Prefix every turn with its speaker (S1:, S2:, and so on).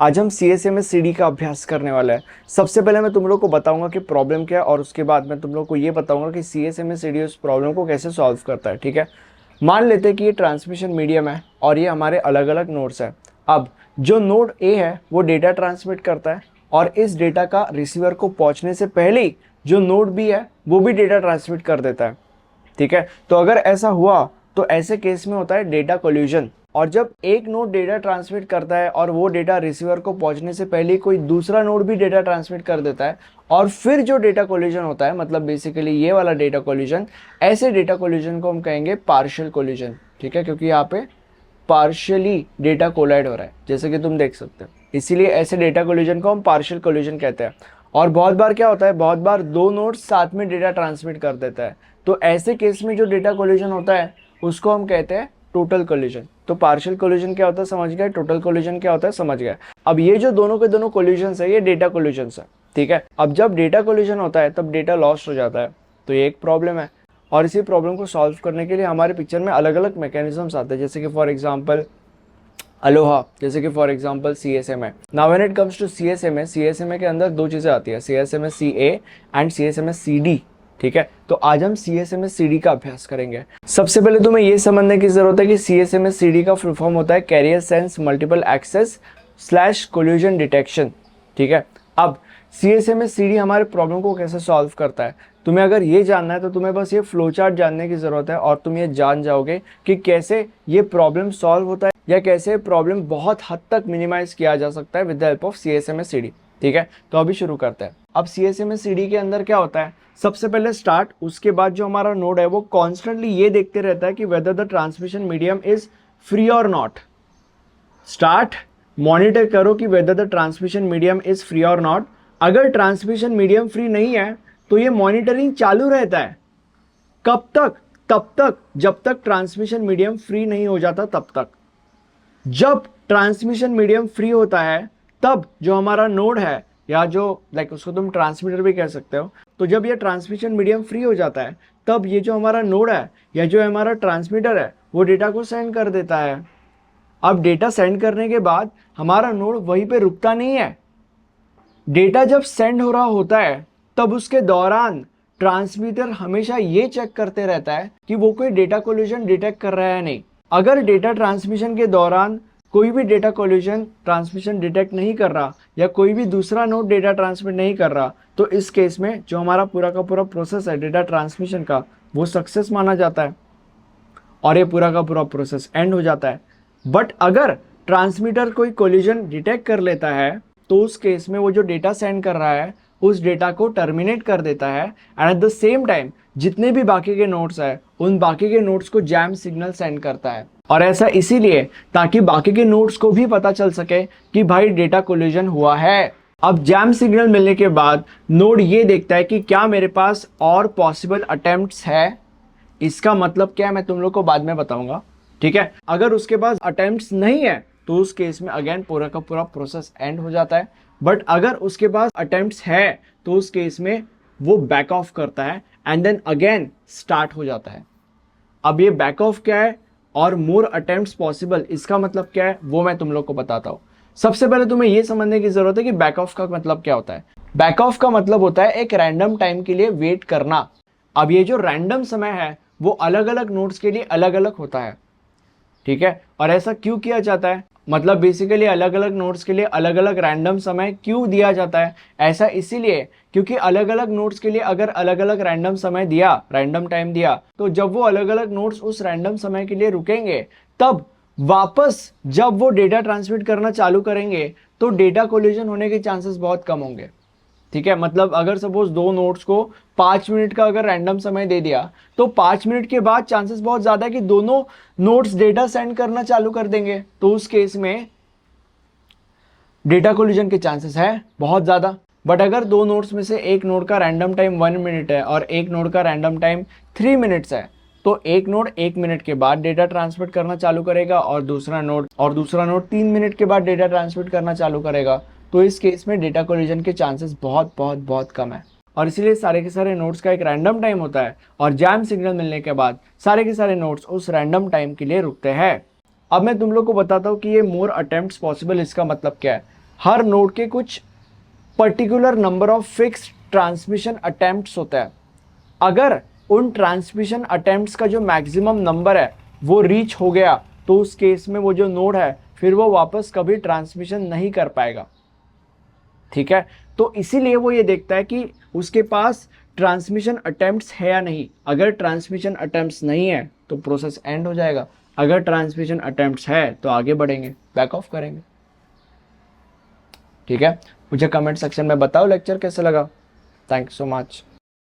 S1: आज हम CSMS-CD का अभ्यास करने वाला है। सबसे पहले मैं तुम लोग को बताऊंगा कि प्रॉब्लम क्या है और उसके बाद मैं तुम लोग को ये बताऊंगा कि CSMS-CD उस प्रॉब्लम को कैसे सॉल्व करता है। ठीक है, मान लेते हैं कि ये ट्रांसमिशन मीडियम है और ये हमारे अलग अलग नोड्स है। अब जो नोड ए है वो डेटा ट्रांसमिट करता है और इस डेटा का रिसीवर को पहुंचने से पहले ही जो नोड बी है वो भी डेटा ट्रांसमिट कर देता है। ठीक है, तो अगर ऐसा हुआ तो ऐसे केस में होता है डेटा कोल्यूजन। और जब एक नोड डेटा ट्रांसमिट करता है और वो डेटा रिसीवर को पहुंचने से पहले कोई दूसरा नोड भी डेटा ट्रांसमिट कर देता है और फिर जो डेटा कोल्यूजन होता है, मतलब बेसिकली ये वाला डेटा कोल्यूजन, ऐसे डेटा कोल्यूजन को हम कहेंगे पार्शियल कोल्यूजन। ठीक है, क्योंकि यहाँ पे पार्शियली डेटा कोलाइड हो रहा है जैसे कि तुम देख सकते हो, इसीलिए ऐसे डेटा कोल्यूजन को हम पार्शियल कोल्यूजन कहते हैं। और बहुत बार क्या होता है, बहुत बार दो नोड्स साथ में डेटा ट्रांसमिट कर देता है, तो ऐसे केस में जो डेटा कोल्यूजन होता है उसको हम कहते हैं टोटल कोल्यूजन। तो पार्शियल कोल्यूजन क्या होता है समझ गए, टोटल कोल्यूजन क्या होता है समझ गए। अब ये जो दोनों के दोनों कोल्यूजन है ये डेटा कोल्यूजन है। ठीक है, अब जब डेटा कोल्यूजन होता है तब डेटा लॉस्ट हो जाता है, तो ये एक प्रॉब्लम है। और इसी प्रॉब्लम को सॉल्व करने के लिए हमारे पिक्चर में अलग अलग मैकेनिज्म्स आते हैं, जैसे कि फॉर एग्जांपल अलोहा, जैसे कि for example CSMA। Now when it comes to CSMA के अंदर दो चीज़ें आती है, CSMA-CA एंड CSMA-CD। ठीक है, तो आज हम CSMA-CD का अभ्यास करेंगे। सबसे पहले तुम्हें ये समझने की जरूरत है कि CSMA-CD का फुल फॉर्म होता है carrier sense multiple access slash collision detection. ठीक है, अब CSMA-CD हमारे प्रॉब्लम को कैसे सॉल्व करता है, तुम्हें अगर ये जानना है तो तुम्हें बस ये फ्लो चार्ट जानने की ज़रूरत है और तुम ये जान जाओगे कि कैसे ये प्रॉब्लम सॉल्व होता है या कैसे प्रॉब्लम बहुत हद तक मिनिमाइज किया जा सकता है with the help of CSMA-CD। ठीक है, तो अभी शुरू करते हैं। अब CSMA-CD के अंदर क्या होता है, सबसे पहले स्टार्ट, उसके बाद जो हमारा नोड है वो कॉन्स्टेंटली ये देखते रहता है कि whether the transmission medium is free और नॉट। स्टार्ट, मॉनिटर करो कि whether the transmission medium is free और नॉट। अगर ट्रांसमिशन मीडियम फ्री नहीं है तो ये मॉनिटरिंग चालू रहता है। कब तक? तब तक जब तक ट्रांसमिशन मीडियम फ्री नहीं हो जाता, तब तक। जब ट्रांसमिशन मीडियम फ्री होता है तब जो हमारा नोड है या जो उसको तुम ट्रांसमीटर भी कह सकते हो, तो जब ये ट्रांसमिशन मीडियम फ्री हो जाता है तब ये जो हमारा नोड है या जो हमारा ट्रांसमीटर है वो डेटा को सेंड कर देता है। अब डेटा सेंड करने के बाद हमारा नोड वहीं पे रुकता नहीं है। डेटा जब सेंड हो रहा होता है तब उसके दौरान ट्रांसमीटर हमेशा ये चेक करते रहता है कि वो कोई डेटा कोल्यूजन डिटेक्ट कर रहा है नहीं। अगर डेटा ट्रांसमिशन के दौरान कोई भी डेटा कोल्यूजन ट्रांसमिशन डिटेक्ट नहीं कर रहा या कोई भी दूसरा नोड डेटा ट्रांसमिट नहीं कर रहा, तो इस केस में जो हमारा पूरा का पूरा प्रोसेस है डेटा ट्रांसमिशन का वो सक्सेस माना जाता है और ये पूरा का पूरा प्रोसेस एंड हो जाता है। बट अगर ट्रांसमीटर कोई कोल्यूजन डिटेक्ट कर लेता है तो उस केस में वो जो डेटा सेंड कर रहा है उस डेटा को टर्मिनेट कर देता है and at the same time जितने भी बाकी के नोड्स है उन बाकी के नोड्स को जैम सिग्नल सेंड करता है। और ऐसा इसीलिए ताकि बाकी के नोड्स को भी पता चल सके कि भाई डेटा कोल्यूजन हुआ है। अब जैम सिग्नल मिलने के बाद नोड ये देखता है कि क्या मेरे पास और पॉसिबल अटेम्प्ट्स है। इसका मतलब क्या है मैं तुम लोग को बाद में बताऊंगा। ठीक है, अगर उसके पास अटेम्प्ट्स नहीं है तो उस केस में अगेन पूरा का पूरा प्रोसेस एंड हो जाता है। बट अगर उसके पास अटेम्प्ट्स है तो उस केस में वो बैक ऑफ करता है एंड देन अगेन स्टार्ट हो जाता है। अब ये बैक ऑफ क्या है और मोर अटेम्प्ट्स पॉसिबल, इसका मतलब क्या है वो मैं तुम लोग को बताता हूँ। सबसे पहले तुम्हें ये समझने की जरूरत है कि बैक ऑफ का मतलब क्या होता है। बैक ऑफ का मतलब होता है एक रैंडम टाइम के लिए वेट करना। अब ये जो रैंडम समय है वो अलग अलग नोड्स के लिए अलग अलग होता है। ठीक है, और ऐसा क्यों किया जाता है, मतलब बेसिकली अलग अलग नोड्स के लिए अलग अलग रैंडम समय क्यों दिया जाता है। ऐसा इसीलिए क्योंकि अलग अलग नोड्स के लिए अगर अलग अलग रैंडम समय दिया, रैंडम टाइम दिया, तो जब वो अलग अलग नोड्स उस रैंडम समय के लिए रुकेंगे तब वापस जब वो डेटा ट्रांसमिट करना चालू करेंगे तो डेटा कोल्यूजन होने के चांसेस बहुत कम होंगे। ठीक है, मतलब अगर सपोज दो नोड्स को 5 मिनट का अगर रैंडम समय दे दिया तो 5 मिनट के बाद चांसेस बहुत ज्यादा है कि दोनों नोड्स डेटा सेंड करना चालू कर देंगे, तो उस केस में डेटा कोल्यूजन के चांसेस है बहुत ज्यादा। बट अगर दो नोड्स में से एक नोड का रैंडम टाइम 1 मिनट है और एक नोड का रैंडम टाइम 3 मिनट्स है, तो एक नोड 1 मिनट के बाद डेटा ट्रांसमिट करना चालू करेगा और दूसरा नोड 3 मिनट के बाद डेटा ट्रांसमिट करना चालू करेगा। तो इस केस में डेटा कोल्यूजन के चांसेस बहुत बहुत बहुत कम है और इसीलिए सारे के सारे नोड्स का एक रैंडम टाइम होता है और जैम सिग्नल मिलने के बाद सारे के सारे नोड्स उस रैंडम टाइम के लिए रुकते हैं। अब मैं तुम लोग को बताता हूँ कि ये मोर अटेम्प्ट्स पॉसिबल, इसका मतलब क्या है। हर नोड के कुछ particular number of fix transmission attempts होता है। अगर उन ट्रांसमिशन अटेम्प्ट्स का जो मैक्सिमम नंबर है वो रीच हो गया तो उस केस में वो जो नोड है फिर वो वापस कभी ट्रांसमिशन नहीं कर पाएगा। ठीक है, तो इसीलिए वो ये देखता है कि उसके पास ट्रांसमिशन अटेम्प्ट्स है या नहीं। अगर ट्रांसमिशन अटेम्प्ट्स नहीं है तो प्रोसेस एंड हो जाएगा, अगर ट्रांसमिशन अटेम्प्ट्स है तो आगे बढ़ेंगे, बैक ऑफ करेंगे। ठीक है, मुझे कमेंट सेक्शन में बताओ लेक्चर कैसे लगा। Thank you so much.